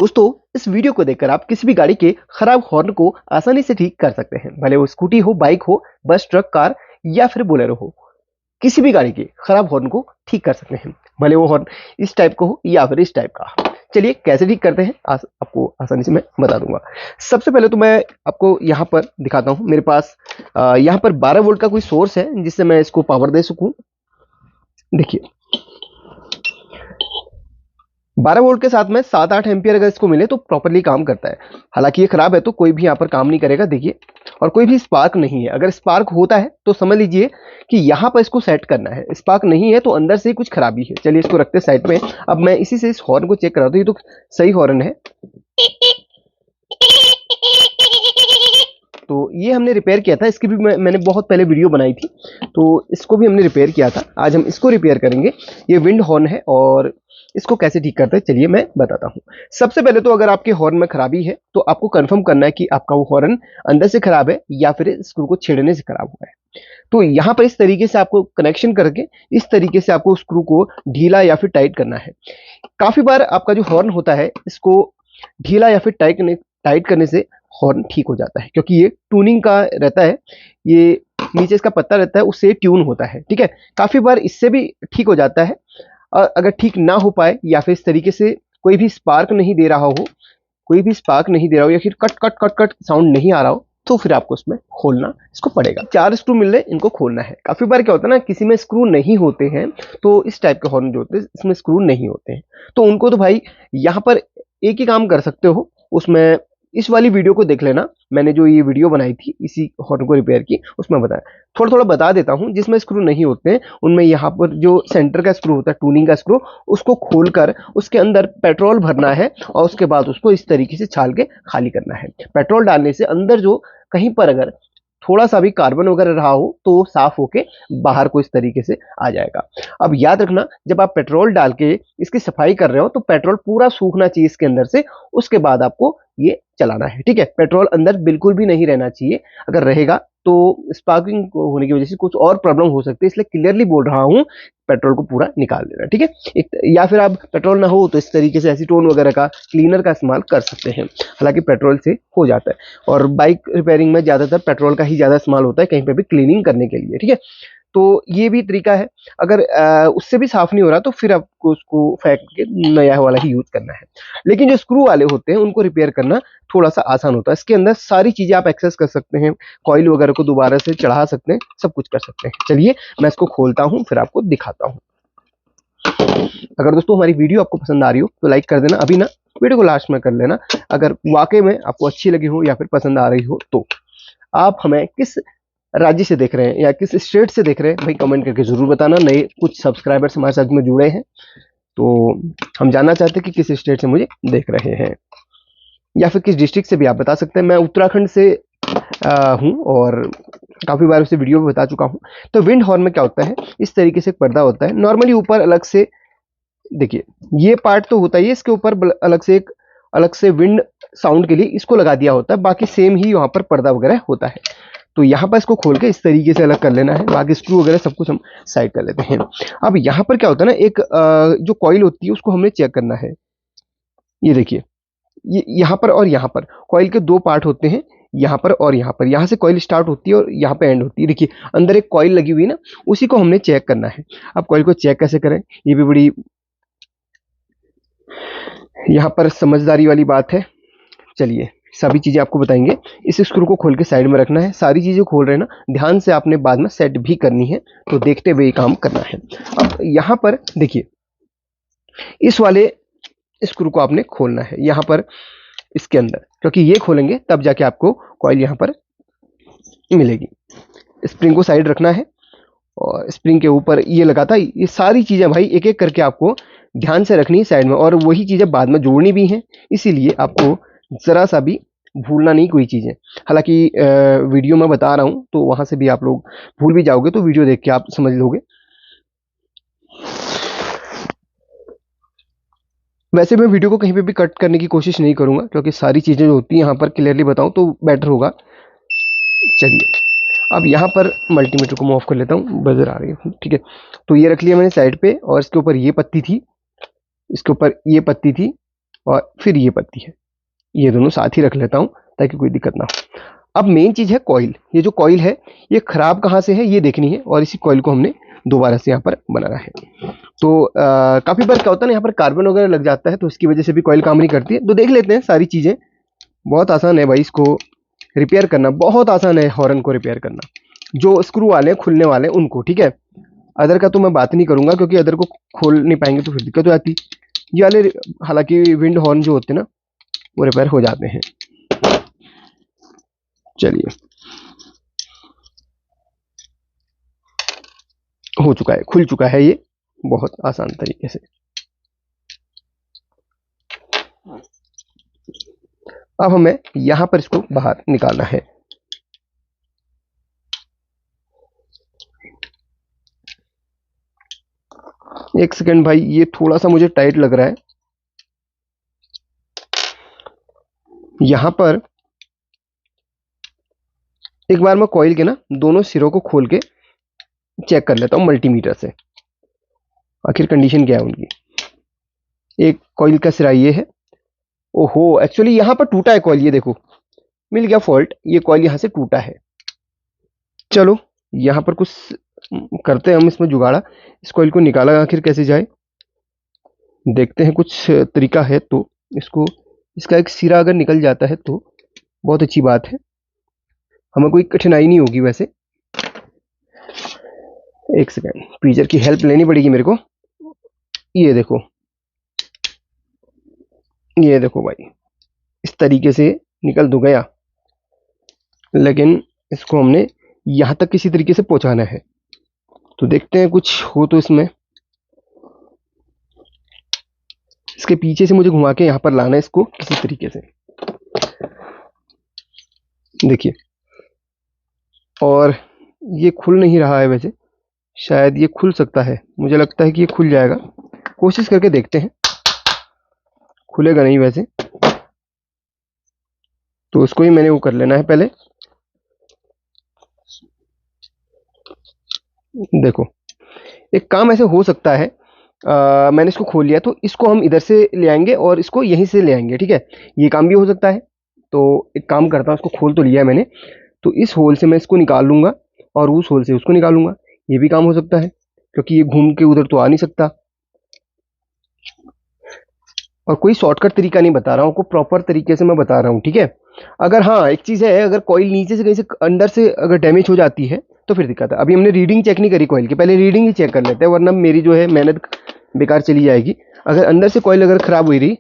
दोस्तों, इस वीडियो को देखकर आप किसी भी गाड़ी के खराब हॉर्न को आसानी से ठीक कर सकते हैं। भले वो स्कूटी हो, बाइक हो, बस, ट्रक, कार या फिर बोलेरो हो। किसी भी गाड़ी के खराब हॉर्न को ठीक कर सकते हैं, भले वो हॉर्न इस टाइप का हो या फिर इस टाइप का। चलिए कैसे ठीक करते हैं आपको आसानी से मैं बता दूंगा। सबसे पहले तो मैं आपको यहाँ पर दिखाता हूँ। मेरे पास यहाँ पर 12 वोल्ट का कोई सोर्स है जिससे मैं इसको पावर दे सकूँ। देखिए 12 वोल्ट के साथ में 7-8 एम्पियर अगर इसको मिले तो प्रॉपर्ली काम करता है। हालांकि ये खराब है तो कोई भी यहाँ पर काम नहीं करेगा। देखिए, और कोई भी स्पार्क नहीं है। अगर स्पार्क होता है तो समझ लीजिए कि यहाँ पर इसको सेट करना है। स्पार्क नहीं है तो अंदर से ही कुछ खराबी है। चलिए इसको रखते साइड में। अब मैं इसी से इस हॉर्न को चेक कराता हूँ। ये तो सही हॉर्न है। तो ये हमने रिपेयर किया था। इसकी भी मैंने बहुत पहले वीडियो बनाई थी, तो इसको भी हमने रिपेयर किया था। आज हम इसको रिपेयर करेंगे। ये विंड हॉर्न है और इसको कैसे ठीक करते हैं चलिए मैं बताता हूँ। सबसे पहले तो अगर आपके हॉर्न में खराबी है तो आपको कंफर्म करना है कि आपका वो हॉर्न अंदर से खराब है या फिर स्क्रू को छेड़ने से खराब हुआ है। तो यहाँ पर इस तरीके से आपको कनेक्शन करके इस तरीके से आपको स्क्रू को ढीला या फिर टाइट करना है। काफी बार आपका जो हॉर्न होता है इसको ढीला या फिर टाइट करने से हॉर्न ठीक हो जाता है, क्योंकि ये ट्यूनिंग का रहता है। ये नीचे इसका पत्ता रहता है, उससे ट्यून होता है। ठीक है, काफी बार इससे भी ठीक हो जाता है। और अगर ठीक ना हो पाए या फिर इस तरीके से कोई भी स्पार्क नहीं दे रहा हो, या फिर cut cut cut cut sound नहीं आ रहा हो, तो फिर आपको उसमें खोलना इसको पड़ेगा। 4 स्क्रू मिल रहे, इनको खोलना है। काफी बार क्या होता है ना, किसी में स्क्रू नहीं होते हैं, तो इस टाइप के हॉर्न जो होते हैं इसमें स्क्रू नहीं होते हैं, तो उनको तो भाई यहाँ पर एक ही काम कर सकते हो। उसमें इस वाली वीडियो को देख लेना। मैंने जो ये वीडियो बनाई थी इसी हॉर्न को रिपेयर की, उसमें बताया। थोड़ा थोड़ा बता देता हूँ। जिसमें स्क्रू नहीं होते हैं उनमें यहाँ पर जो सेंटर का स्क्रू होता है, टूनिंग का स्क्रू, उसको खोलकर उसके अंदर पेट्रोल भरना है और उसके बाद उसको इस तरीके से छाल के खाली करना है। पेट्रोल डालने से अंदर जो कहीं पर अगर थोड़ा सा भी कार्बन वगैरह रहा हो तो वो साफ होके बाहर को इस तरीके से आ जाएगा। अब याद रखना, जब आप पेट्रोल डाल के इसकी सफाई कर रहे हो तो पेट्रोल पूरा सूखना चाहिए इसके अंदर से, उसके बाद आपको ये चलाना है। ठीक है, पेट्रोल अंदर बिल्कुल भी नहीं रहना चाहिए। अगर रहेगा तो स्पार्किंग होने की वजह से कुछ और प्रॉब्लम हो सकती है, इसलिए क्लियरली बोल रहा हूँ, पेट्रोल को पूरा निकाल देना। ठीक है, या फिर आप पेट्रोल ना हो तो इस तरीके से एसीटोन वगैरह का क्लीनर का इस्तेमाल कर सकते हैं। हालांकि पेट्रोल से हो जाता है, और बाइक रिपेयरिंग में ज्यादातर पेट्रोल का ही ज्यादा इस्तेमाल होता है, कहीं पे भी क्लीनिंग करने के लिए। ठीक है, तो ये भी तरीका है। अगर उससे भी साफ नहीं हो रहा तो फिर आपको उसको फेंक के नया वाला ही यूज करना है। लेकिन जो स्क्रू वाले होते हैं उनको रिपेयर करना थोड़ा सा आसान होता है। इसके अंदर सारी चीजें आप एक्सेस कर सकते हैं, कॉइल वगैरह को दोबारा से चढ़ा सकते हैं, सब कुछ कर सकते हैं। चलिए मैं इसको खोलता हूँ फिर आपको दिखाता हूँ। अगर दोस्तों हमारी वीडियो आपको पसंद आ रही हो तो लाइक कर देना। अभी ना वीडियो को लास्ट में कर लेना। अगर वाकई में आपको अच्छी लगी हो या फिर पसंद आ रही हो तो आप हमें किस राज्य से देख रहे हैं या किस स्टेट से देख रहे हैं भाई कमेंट करके जरूर बताना। नए कुछ सब्सक्राइबर्स हमारे साथ में जुड़े हैं तो हम जानना चाहते हैं कि किस स्टेट से मुझे देख रहे हैं, या फिर किस डिस्ट्रिक्ट से भी आप बता सकते हैं। मैं उत्तराखंड से हूँ और काफी बार उसे वीडियो में बता चुका हूँ। तो विंड हॉर्न में क्या होता है, इस तरीके से एक पर्दा होता है। नॉर्मली ऊपर अलग से, देखिए ये पार्ट तो होता ही है, इसके ऊपर अलग से विंड साउंड के लिए इसको लगा दिया होता है। बाकी सेम ही वहां पर पर्दा वगैरह होता है। तो यहाँ पर इसको खोल के इस तरीके से अलग कर लेना है। बाकी स्क्रू वगैरह सब कुछ हम साइड कर लेते हैं। अब यहाँ पर क्या होता है ना, एक जो कॉइल होती है उसको हमने चेक करना है। ये देखिए, ये यहाँ पर और यहाँ पर कॉइल के 2 पार्ट होते हैं, यहाँ पर और यहाँ पर। यहाँ से कॉइल स्टार्ट होती है और यहाँ पे एंड होती है। देखिए अंदर एक कॉइल लगी हुई है ना, उसी को हमने चेक करना है। अब कॉइल को चेक कैसे करें, ये भी बड़ी यहाँ पर समझदारी वाली बात है। चलिए सभी चीजें आपको बताएंगे। इस स्क्रू को खोल के साइड में रखना है। सारी चीजें खोल रहे हैं ना, ध्यान से आपने बाद में सेट भी करनी है, तो देखते हुए ये काम करना है। अब यहाँ पर देखिए, इस वाले स्क्रू को आपने खोलना है यहाँ पर इसके अंदर, क्योंकि ये खोलेंगे तब जाके आपको कॉइल यहाँ पर मिलेगी। स्प्रिंग को साइड रखना है और स्प्रिंग के ऊपर ये लगाता है। ये सारी चीजें भाई एक एक करके आपको ध्यान से रखनी है साइड में, और वही चीजें बाद में जोड़नी भी हैं, इसीलिए आपको जरा सा भी भूलना नहीं कोई चीजें। हालांकि वीडियो में बता रहा हूं तो वहां से भी आप लोग भूल भी जाओगे, तो वीडियो देख के आप समझ लोगे। वैसे मैं वीडियो को कहीं पे भी कट करने की कोशिश नहीं करूंगा, क्योंकि सारी चीजें जो होती हैं यहाँ पर क्लियरली बताऊं तो बेटर होगा। चलिए अब यहाँ पर मल्टीमीटर को मैं ऑफ कर लेता हूँ, बजर आ रही है। ठीक है, तो ये रख लिया मैंने साइड पे, और इसके ऊपर ये पत्ती थी, इसके ऊपर ये पत्ती थी, और फिर ये पत्ती है, ये दोनों साथ ही रख लेता हूँ ताकि कोई दिक्कत ना हो। अब मेन चीज़ है कॉइल। ये जो कॉइल है ये खराब कहाँ से है ये देखनी है, और इसी कॉइल को हमने दोबारा से यहाँ पर बनाना है। तो काफ़ी बार क्या होता है ना, यहाँ पर कार्बन वगैरह लग जाता है, तो इसकी वजह से भी कॉइल काम नहीं करती है। तो देख लेते हैं सारी चीज़ें। बहुत आसान है भाई, इसको रिपेयर करना बहुत आसान है, हॉर्न को रिपेयर करना। जो स्क्रू वाले हैं खुलने वाले हैं उनको, ठीक है। अदर का तो मैं बात नहीं करूंगा, क्योंकि अदर को खोल नहीं पाएंगे तो फिर दिक्कत हो जाती। ये वाले हालांकि विंड हॉर्न जो होते हैं ना वो रिपेयर हो जाते हैं। चलिए, हो चुका है, खुल चुका है ये बहुत आसान तरीके से। अब हमें यहां पर इसको बाहर निकालना है। एक सेकंड भाई, ये थोड़ा सा मुझे टाइट लग रहा है। यहां पर एक बार मैं कॉइल के ना दोनों सिरों को खोल के चेक कर लेता हूं मल्टीमीटर से, आखिर कंडीशन क्या है उनकी। एक कॉइल का सिरा ये है। ओहो, एक्चुअली यहां पर टूटा है कॉइल, ये देखो मिल गया फॉल्ट, ये कॉइल यहां से टूटा है। चलो यहां पर कुछ करते हैं हम इसमें जुगाड़ा, इस कॉइल को निकाला आखिर कैसे जाए, देखते हैं कुछ तरीका है तो। इसको, इसका एक सिरा अगर निकल जाता है तो बहुत अच्छी बात है, हमें कोई कठिनाई नहीं होगी वैसे। एक सेकेंड, प्रीजर की हेल्प लेनी पड़ेगी मेरे को। ये देखो, ये देखो भाई, इस तरीके से निकल तो गया, लेकिन इसको हमने यहां तक किसी तरीके से पहुंचाना है। तो देखते हैं कुछ हो तो इसमें। इसके पीछे से मुझे घुमा के यहां पर लाना है इसको किसी तरीके से, देखिए। और ये खुल नहीं रहा है वैसे, शायद ये खुल सकता है, मुझे लगता है कि ये खुल जाएगा। कोशिश करके देखते हैं, खुलेगा नहीं वैसे तो उसको ही मैंने वो कर लेना है पहले। देखो, एक काम ऐसे हो सकता है, मैंने इसको खोल लिया तो इसको हम इधर से ले आएंगे और इसको यहीं से ले आएंगे, ठीक है। ये काम भी हो सकता है। तो एक काम करता हूँ, इसको खोल तो लिया है मैंने, तो इस होल से मैं इसको निकाल लूंगा और उस होल से उसको निकालूंगा। ये भी काम हो सकता है, क्योंकि ये घूम के उधर तो आ नहीं सकता। और कोई शॉर्टकट तरीका नहीं बता रहा हूँ, को प्रॉपर तरीके से मैं बता रहा हूँ, ठीक है। अगर हाँ एक चीज़ है, अगर कॉइल नीचे से कहीं से अंदर से अगर डैमेज हो जाती है तो फिर दिक्कत है। अभी हमने रीडिंग चेक नहीं करी कॉइल की, पहले रीडिंग ही चेक कर लेते हैं, वरना मेरी जो है मेहनत बेकार चली जाएगी। अगर अंदर से कॉइल अगर ख़राब हुई रही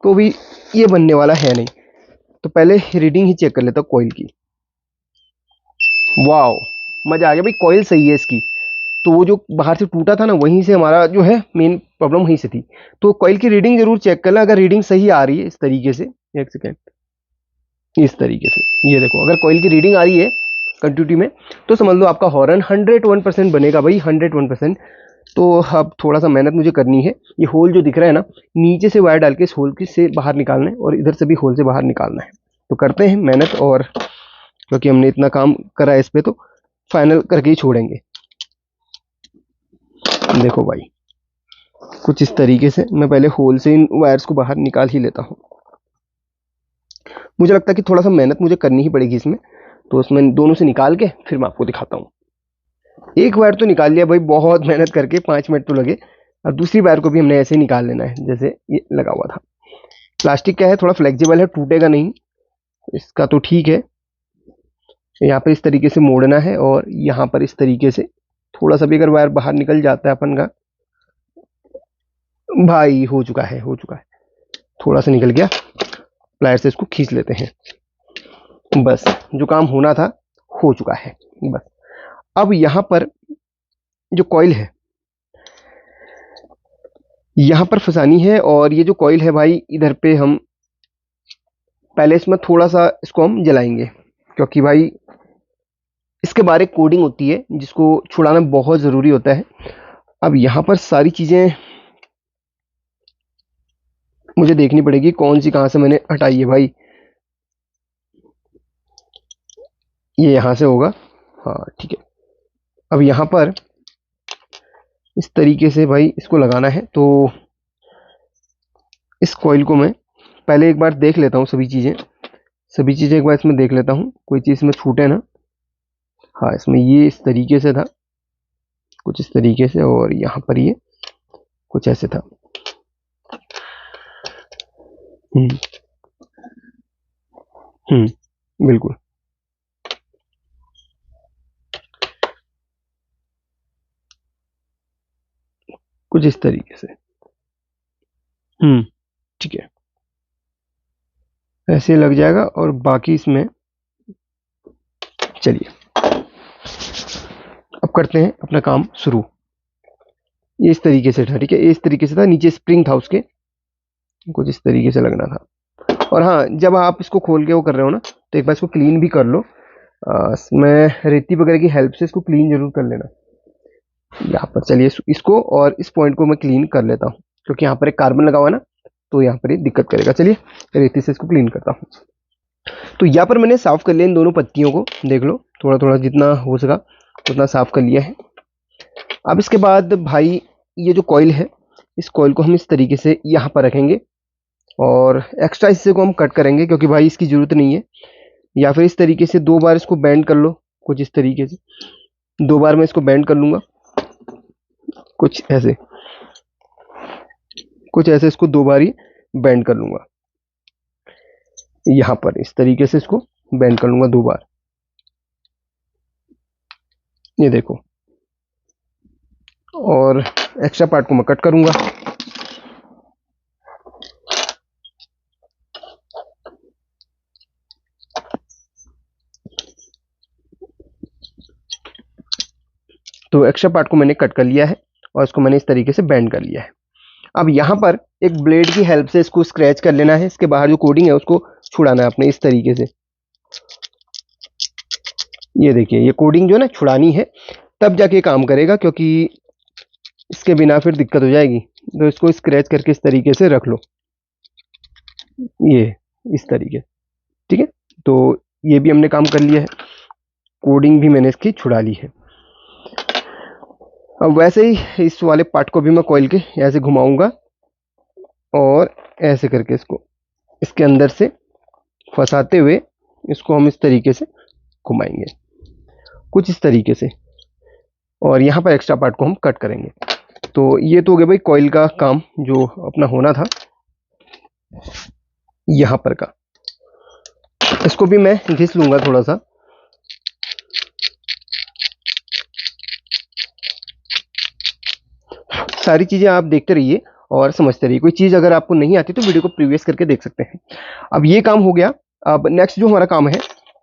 तो भी ये बनने वाला है नहीं। तो पहले रीडिंग ही चेक कर लेता हूँ कॉइल की। वाओ, मज़ा आ गया भाई, कॉइल सही है इसकी। तो वो जो बाहर से टूटा था ना, वहीं से हमारा जो है मेन प्रॉब्लम वहीं से थी। तो कॉइल की रीडिंग जरूर चेक कर लें, अगर रीडिंग सही आ रही है इस तरीके से। एक सेकेंड, इस तरीके से ये देखो, अगर कॉइल की रीडिंग आ रही है कंटिन्यूटी में तो समझ लो आपका हॉर्न 101% बनेगा भाई, 101%। तो अब थोड़ा सा मेहनत मुझे करनी है। ये होल जो दिख रहा है ना, नीचे से वायर डाल के इस होल से बाहर निकालना है और इधर से भी होल से बाहर निकालना है। तो करते हैं मेहनत, और क्योंकि हमने इतना काम करा है इस पे तो फाइनल करके ही छोड़ेंगे। देखो भाई, कुछ इस तरीके से मैं पहले होल से इन वायर्स को बाहर निकाल ही लेता हूँ। मुझे लगता है कि थोड़ा सा मेहनत मुझे करनी ही पड़ेगी इसमें, तो उसमें दोनों से निकाल के फिर मैं आपको दिखाता हूँ। एक वायर तो निकाल लिया भाई, बहुत मेहनत करके 5 मिनट तो लगे। अब दूसरी वायर को भी हमने ऐसे ही निकाल लेना है जैसे ये लगा हुआ था। प्लास्टिक क्या है, थोड़ा फ्लेक्सिबल है, टूटेगा नहीं, इसका तो ठीक है। यहाँ पर इस तरीके से मोड़ना है और यहाँ पर इस तरीके से थोड़ा सा भी अगर वायर बाहर निकल जाता है अपन का, भाई हो चुका है, हो चुका है, थोड़ा सा निकल गया। प्लायर से इसको खींच लेते हैं, बस जो काम होना था हो चुका है बस। अब यहाँ पर जो कॉइल है यहाँ पर फंसानी है, और ये जो कॉइल है भाई इधर पे हम पहले इसमें थोड़ा सा इसको हम जलाएंगे, क्योंकि भाई इसके बारे कोडिंग होती है जिसको छुड़ाना बहुत ज़रूरी होता है। अब यहाँ पर सारी चीज़ें मुझे देखनी पड़ेगी कौन सी कहाँ से मैंने हटाई है भाई। ये यहाँ से होगा, हाँ ठीक है। अब यहाँ पर इस तरीके से भाई इसको लगाना है, तो इस कॉइल को मैं पहले एक बार देख लेता हूँ सभी चीज़ें एक बार इसमें देख लेता हूँ, कोई चीज़ इसमें छूटे ना। हाँ, इसमें ये इस तरीके से था, कुछ इस तरीके से, और यहाँ पर ये कुछ ऐसे था। हम्म बिल्कुल कुछ इस तरीके से। ठीक है, ऐसे लग जाएगा। और बाकी इसमें चलिए अब करते हैं अपना काम शुरू। ये इस तरीके से था, ठीक है, ये इस तरीके से था, नीचे स्प्रिंग था उसके, कुछ इस तरीके से लगना था। और हाँ, जब आप इसको खोल के वो कर रहे हो ना, तो एक बार इसको क्लीन भी कर लो। इसमें रेती वगैरह की हेल्प से इसको क्लीन जरूर कर लेना। यहाँ पर चलिए इसको और इस पॉइंट को मैं क्लीन कर लेता हूँ, क्योंकि यहाँ पर एक कार्बन लगा हुआ है ना, तो यहाँ पर ये दिक्कत करेगा। चलिए रेती से इसको क्लीन करता हूँ। तो यहाँ पर मैंने साफ कर लिया इन दोनों पत्तियों को, देख लो, थोड़ा थोड़ा जितना हो सका उतना साफ कर लिया है। अब इसके बाद भाई, ये जो कॉइल है, इस कॉइल को हम इस तरीके से यहाँ पर रखेंगे, और एक्स्ट्रा हिस्से को हम कट करेंगे, क्योंकि भाई इसकी ज़रूरत नहीं है। या फिर इस तरीके से 2 बार इसको बेंड कर लो, कुछ इस तरीके से 2 बार मैं इसको बेंड कर लूँगा, कुछ ऐसे, इसको 2 बार ही बेंड कर लूँगा। यहाँ पर इस तरीके से इसको बेंड कर लूँगा 2 बार। ये देखो, और एक्स्ट्रा पार्ट को मैं कट करूँगा। तो एक्स्ट्रा पार्ट को मैंने कट कर लिया है, और इसको मैंने इस तरीके से बेंड कर लिया है। अब यहाँ पर एक ब्लेड की हेल्प से इसको स्क्रैच कर लेना है, इसके बाहर जो कोडिंग है उसको छुड़ाना है अपने इस तरीके से। ये देखिए, ये कोडिंग जो है ना छुड़ानी है, तब जाके काम करेगा, क्योंकि इसके बिना फिर दिक्कत हो जाएगी। तो इसको स्क्रैच करके इस तरीके से रख लो, ये इस तरीके, ठीक है। तो ये भी हमने काम कर लिया है, कोडिंग भी मैंने इसकी छुड़ा ली है। अब वैसे ही इस वाले पार्ट को भी मैं कॉइल के ऐसे घुमाऊंगा, और ऐसे करके इसको इसके अंदर से फंसाते हुए इसको हम इस तरीके से घुमाएंगे, कुछ इस तरीके से। और यहाँ पर एक्स्ट्रा पार्ट को हम कट करेंगे। तो ये तो हो गया भाई कॉइल का काम जो अपना होना था यहाँ पर का। इसको भी मैं घिस लूंगा थोड़ा सा। सारी चीजें आप देखते रहिए और समझते रहिए। कोई चीज अगर आपको नहीं आती तो वीडियो को प्रीवियस करके देख सकते हैं। अब ये काम हो गया। अब नेक्स्ट जो हमारा काम है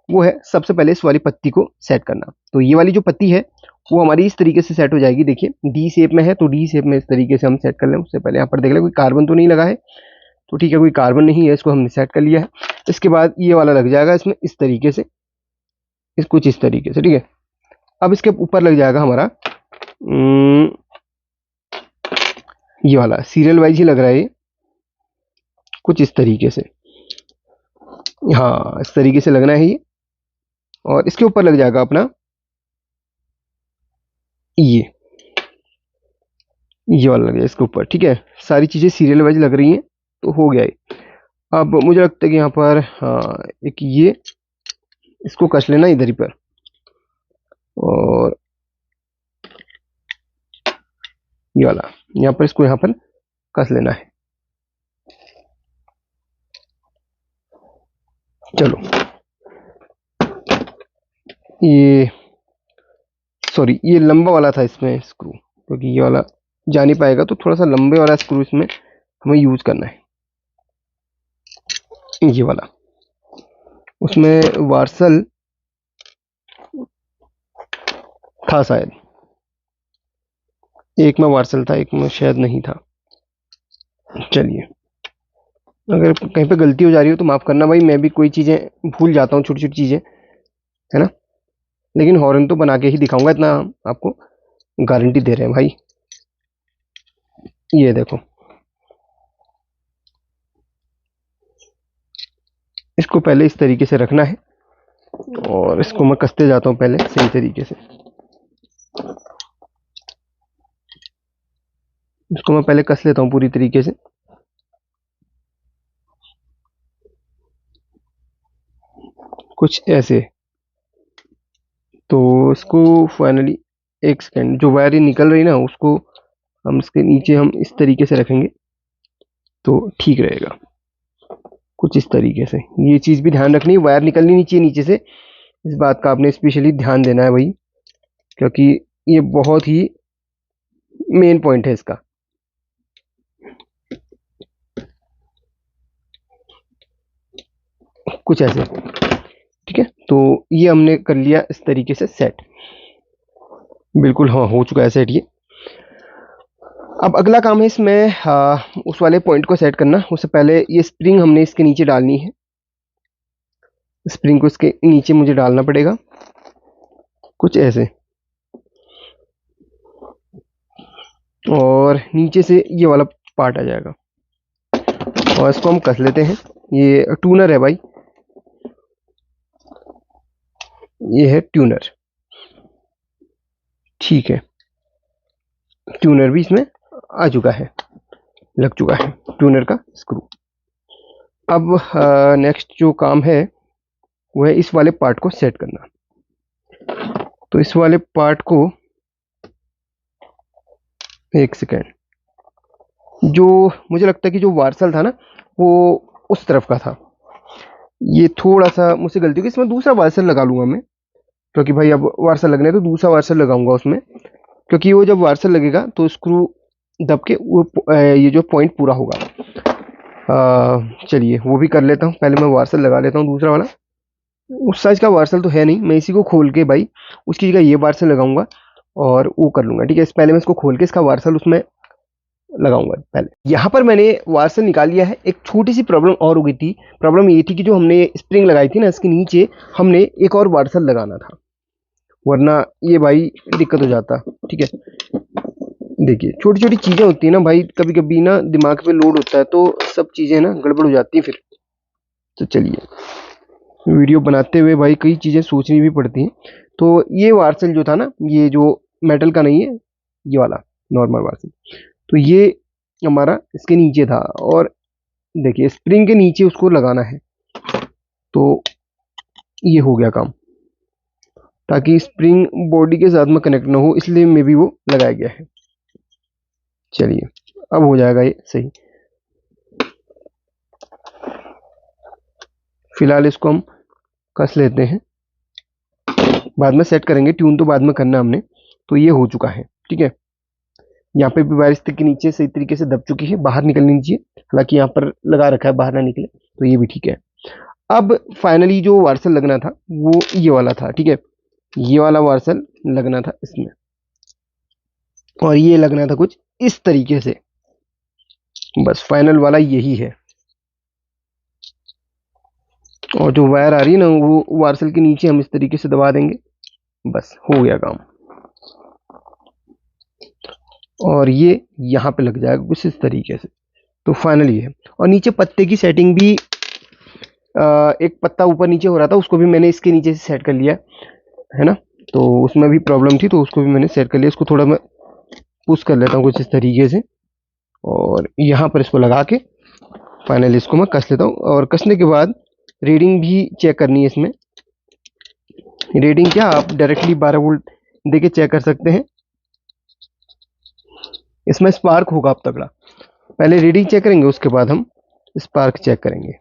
वो है सबसे पहले इस वाली पत्ती को सेट करना। तो ये वाली जो पत्ती है वो हमारी इस तरीके से सेट हो जाएगी। देखिए डी शेप में है, तो डी शेप में इस तरीके से हम सेट कर लें। उससे पहले यहाँ पर देख लें कोई कार्बन तो नहीं लगा है, तो ठीक है, कोई कार्बन नहीं है, इसको हमने सेट कर लिया है। इसके बाद ये वाला लग जाएगा इसमें इस तरीके से, कुछ इस तरीके से, ठीक है। अब इसके ऊपर लग जाएगा हमारा ये वाला सीरियल वाइज ही लग रहा है ये, कुछ इस तरीके से। हाँ, इस तरीके से लगना है ये। और इसके ऊपर लग जाएगा अपना ये वाला लग जाएगा इसके ऊपर, ठीक है। सारी चीज़ें सीरियल वाइज लग रही हैं, तो हो गया ये। अब मुझे लगता है कि यहाँ पर हाँ, एक ये इसको कस लेना इधर ही पर, और ये वाला यहाँ पर इसको यहाँ पर कस लेना है। चलो, ये सॉरी, ये लंबा वाला था इसमें स्क्रू, क्योंकि ये वाला जा नहीं पाएगा, तो थोड़ा सा लंबे वाला स्क्रू इसमें हमें यूज करना है। ये वाला, उसमें वार्सल था शायद, एक में वार्सल था, एक में शायद नहीं था। चलिए, अगर कहीं पे गलती हो जा रही हो तो माफ़ करना भाई, मैं भी कोई चीज़ें भूल जाता हूँ, छोटी छोटी चीज़ें, है ना। लेकिन हॉर्न तो बना के ही दिखाऊंगा, इतना आपको गारंटी दे रहे हैं भाई। ये देखो, इसको पहले इस तरीके से रखना है, और इसको मैं कसते जाता हूँ पहले सही तरीके से। इसको मैं पहले कस लेता हूँ पूरी तरीके से। कुछ ऐसे। तो इसको फाइनली, एक सेकेंड, जो वायर निकल रही ना उसको हम इसके नीचे हम इस तरीके से रखेंगे तो ठीक रहेगा, कुछ इस तरीके से। ये चीज़ भी ध्यान रखनी, वायर निकलनी नहीं चाहिए नीचे से, इस बात का आपने स्पेशली ध्यान देना है भाई, क्योंकि ये बहुत ही मेन पॉइंट है इसका। कुछ ऐसे, ठीक है। तो ये हमने कर लिया इस तरीके से सेट, बिल्कुल हाँ हो चुका है सेट ये। अब अगला काम है इसमें उस वाले पॉइंट को सेट करना। उससे पहले ये स्प्रिंग हमने इसके नीचे डालनी है, स्प्रिंग को इसके नीचे मुझे डालना पड़ेगा कुछ ऐसे, और नीचे से ये वाला पार्ट आ जाएगा और इसको हम कस लेते हैं। ये ट्यूनर है भाई, ये है ट्यूनर, ठीक है। ट्यूनर भी इसमें आ चुका है, लग चुका है ट्यूनर का स्क्रू। अब नेक्स्ट जो काम है वो है इस वाले पार्ट को सेट करना। तो इस वाले पार्ट को, एक सेकेंड, जो मुझे लगता है कि जो वार्सल था ना वो उस तरफ का था, ये थोड़ा सा मुझसे गलती हुई। इसमें दूसरा वार्सल लगा लूंगा मैं, क्योंकि भाई अब वार्सल लगने तो दूसरा वार्सल लगाऊंगा उसमें, क्योंकि वो जब वार्सल लगेगा तो स्क्रू दब के वो ये जो पॉइंट पूरा होगा। चलिए वो भी कर लेता हूँ, पहले मैं वार्सल लगा लेता हूँ दूसरा वाला। उस साइज का वार्सल तो है नहीं, मैं इसी को खोल के भाई उसकी जगह ये वार्सल लगाऊंगा और वो कर लूंगा, ठीक है। पहले मैं इसको खोल के इसका वार्सल उसमें लगाऊंगा। पहले यहाँ पर मैंने वार्सल निकाल लिया है। एक छोटी सी प्रॉब्लम और हो गई थी। प्रॉब्लम ये थी कि जो हमने स्प्रिंग लगाई थी ना, इसके नीचे हमने एक और वार्सल लगाना था, वरना ये भाई दिक्कत हो जाता, ठीक है। देखिए छोटी छोटी चीज़ें होती है ना भाई, कभी कभी ना दिमाग पे लोड होता है तो सब चीज़ें ना गड़बड़ हो जाती हैं फिर। तो चलिए वीडियो बनाते हुए भाई कई चीज़ें सोचनी भी पड़ती हैं। तो ये वार्सल जो था ना, ये जो मेटल का नहीं है, ये वाला नॉर्मल वार्सल, तो ये हमारा इसके नीचे था, और देखिए स्प्रिंग के नीचे उसको लगाना है। तो ये हो गया काम, ताकि स्प्रिंग बॉडी के साथ में कनेक्ट ना हो, इसलिए मे भी वो लगाया गया है। चलिए अब हो जाएगा ये सही। फिलहाल इसको हम कस लेते हैं, बाद में सेट करेंगे, ट्यून तो बाद में करना हमने। तो ये हो चुका है, ठीक है। यहाँ पे भी वायर स्टिक के नीचे सही तरीके से दब चुकी है, बाहर निकलनी चाहिए, हालांकि यहाँ पर लगा रखा है बाहर ना निकले, तो ये भी ठीक है। अब फाइनली जो वार्सल लगना था वो ये वाला था, ठीक है। ये वाला वार्सल लगना था इसमें, और ये लगना था कुछ इस तरीके से। बस फाइनल वाला यही है, और जो वायर आ रही है ना वो वार्सल के नीचे हम इस तरीके से दबा देंगे, बस हो गया काम। और ये यहाँ पे लग जाएगा कुछ इस तरीके से। तो फाइनल ये है। और नीचे पत्ते की सेटिंग भी, एक पत्ता ऊपर नीचे हो रहा था, उसको भी मैंने इसके नीचे से सेट कर लिया है ना। तो उसमें भी प्रॉब्लम थी, तो उसको भी मैंने सेट कर लिया। इसको थोड़ा मैं पुश कर लेता हूँ कुछ इस तरीके से, और यहाँ पर इसको लगा के फाइनली इसको मैं कस लेता हूँ। और कसने के बाद रीडिंग भी चेक करनी है इसमें। रीडिंग क्या, आप डायरेक्टली 12 वोल्ट दे के चेक कर सकते हैं, इसमें स्पार्क होगा अब तगड़ा। पहले रीडिंग चेक करेंगे, उसके बाद हम स्पार्क चेक करेंगे।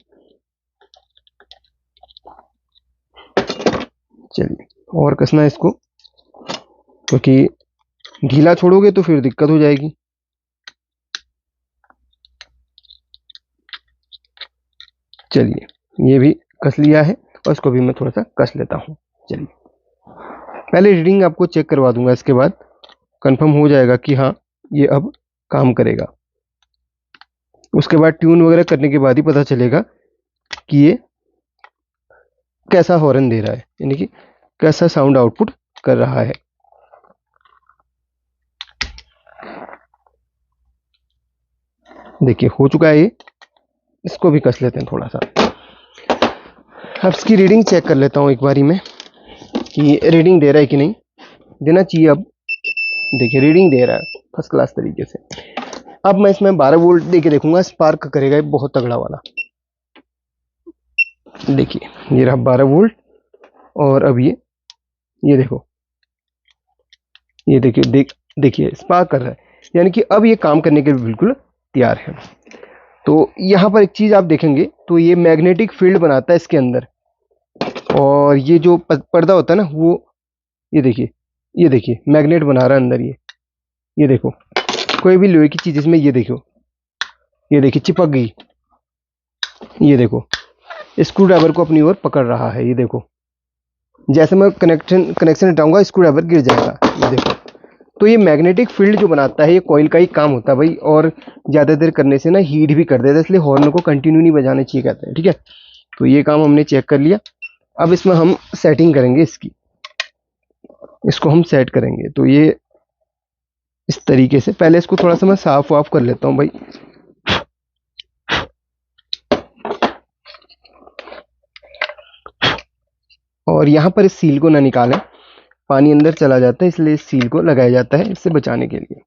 चलिए और कसना है इसको, क्योंकि ढीला छोड़ोगे तो फिर दिक्कत हो जाएगी। चलिए ये भी कस लिया है, और इसको भी मैं थोड़ा सा कस लेता हूँ। चलिए पहले रीडिंग आपको चेक करवा दूंगा, इसके बाद कंफर्म हो जाएगा कि हाँ ये अब काम करेगा। उसके बाद ट्यून वगैरह करने के बाद ही पता चलेगा कि ये कैसा हॉर्न दे रहा है, यानी कि कैसा साउंड आउटपुट कर रहा है। देखिए हो चुका है ये, इसको भी कस लेते हैं थोड़ा सा। अब इसकी रीडिंग चेक कर लेता हूँ एक बारी में कि रीडिंग दे रहा है कि नहीं, देना चाहिए। अब देखिए रीडिंग दे रहा है फर्स्ट क्लास तरीके से। अब मैं इसमें 12 वोल्ट दे के देखूंगा, स्पार्क करेगा ये बहुत तगड़ा वाला। देखिए ये रहा 12 वोल्ट, और अब ये देखो, ये देखिए, देखिए स्पार्क कर रहा है, यानी कि अब ये काम करने के लिए बिल्कुल तैयार है। तो यहाँ पर एक चीज़ आप देखेंगे तो ये मैग्नेटिक फील्ड बनाता है इसके अंदर, और ये जो पर्दा होता है ना वो, ये देखिए मैग्नेट बना रहा है अंदर ये देखो, कोई भी लोहे की चीज़ इसमें, ये देखो, ये देखिए चिपक गई, ये देखो स्क्रू ड्राइवर को अपनी ओर पकड़ रहा है, ये देखो जैसे मैं कनेक्शन हटाऊंगा स्क्रू ड्राइवर गिर जाएगा, ये देखो। तो ये मैग्नेटिक फील्ड जो बनाता है ये कॉइल का ही काम होता है भाई, और ज़्यादा देर करने से ना हीट भी कर देता है, इसलिए हॉर्न को कंटिन्यू नहीं बजाना चाहिए कहते हैं, ठीक है। तो ये काम हमने चेक कर लिया। अब इसमें हम सेटिंग करेंगे इसको हम सेट करेंगे। तो ये इस तरीके से, पहले इसको थोड़ा सा मैं साफ वाफ कर लेता हूँ भाई। और यहाँ पर इस सील को ना निकालें, पानी अंदर चला जाता है, इसलिए इस सील को लगाया जाता है इससे बचाने के लिए।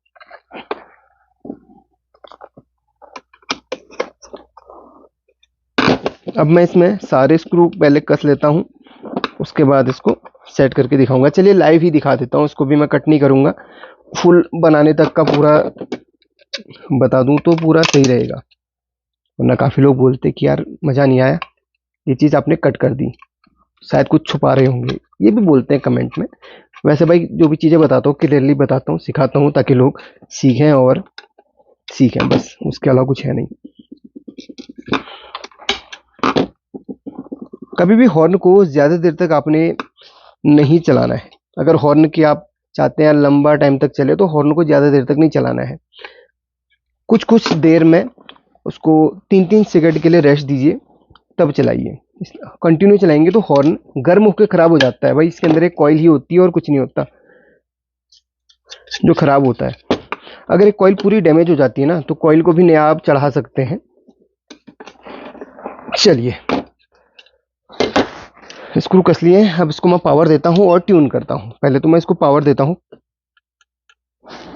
अब मैं इसमें सारे स्क्रू पहले कस लेता हूँ, उसके बाद इसको सेट करके दिखाऊंगा। चलिए लाइव ही दिखा देता हूँ, इसको भी मैं कट नहीं करूँगा, फुल बनाने तक का पूरा बता दूँ तो पूरा सही रहेगा, वरना काफ़ी लोग बोलते कि यार मज़ा नहीं आया, ये चीज़ आपने कट कर दी, शायद कुछ छुपा रहे होंगे, ये भी बोलते हैं कमेंट में। वैसे भाई जो भी चीज़ें बताता हूँ क्लियरली बताता हूँ, सिखाता हूँ ताकि लोग सीखें बस, उसके अलावा कुछ है नहीं। कभी भी हॉर्न को ज़्यादा देर तक आपने नहीं चलाना है। अगर हॉर्न की आप चाहते हैं लंबा टाइम तक चले तो हॉर्न को ज़्यादा देर तक नहीं चलाना है, कुछ देर में उसको 3-3 सेकंड के लिए रेस्ट दीजिए, तब चलाइए। कंटिन्यू चलाएंगे तो हॉर्न गर्म होकर ख़राब हो जाता है भाई, इसके अंदर एक कॉइल ही होती है और कुछ नहीं होता जो ख़राब होता है। अगर एक कॉइल पूरी डैमेज हो जाती है ना तो कॉइल को भी नया आप चढ़ा सकते हैं। चलिए स्क्रू कस लिए, अब इसको मैं पावर देता हूँ और ट्यून करता हूँ। पहले तो मैं इसको पावर देता हूँ,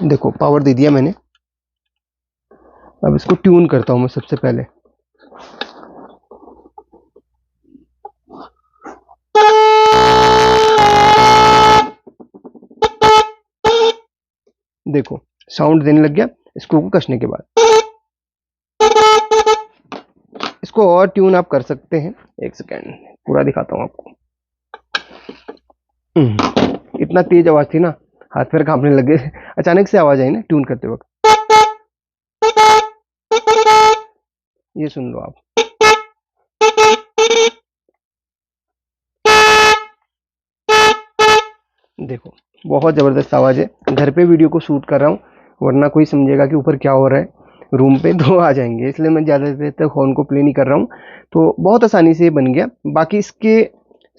देखो पावर दे दिया मैंने। अब इसको ट्यून करता हूँ मैं सबसे पहले। देखो साउंड देने लग गया स्क्रू को कसने के बाद। इसको और ट्यून आप कर सकते हैं, एक सेकेंड पूरा दिखाता हूँ आपको। इतना तेज आवाज थी ना, हाथ पैर कांपने लगे, अचानक से आवाज आई ना ट्यून करते वक्त। ये सुन लो आप, देखो बहुत जबरदस्त आवाज है। घर पे वीडियो को शूट कर रहा हूँ, वरना कोई समझेगा कि ऊपर क्या हो रहा है रूम पे, तो आ जाएंगे, इसलिए मैं ज़्यादा देर तक हॉर्न को प्ले नहीं कर रहा हूँ। तो बहुत आसानी से ये बन गया। बाकी इसके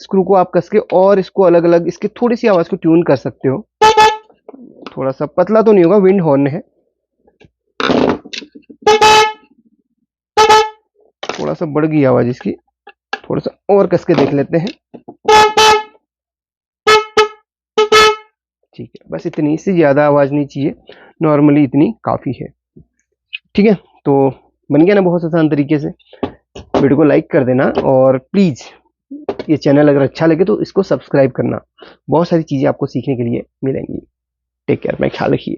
स्क्रू को आप कस के और इसको अलग अलग इसकी थोड़ी सी आवाज़ को ट्यून कर सकते हो। थोड़ा सा पतला तो नहीं होगा, विंड हॉर्न है, थोड़ा सा बढ़ गई आवाज़ इसकी, थोड़ा सा और कस के देख लेते हैं। ठीक है, बस इतनी, इससे ज़्यादा आवाज़ नहीं चाहिए, नॉर्मली इतनी काफ़ी है। ठीक है, तो बन गया ना बहुत आसान तरीके से। वीडियो को लाइक कर देना और प्लीज़ ये चैनल अगर अच्छा लगे तो इसको सब्सक्राइब करना, बहुत सारी चीज़ें आपको सीखने के लिए मिलेंगी। टेक केयर, अपना ख्याल रखिए।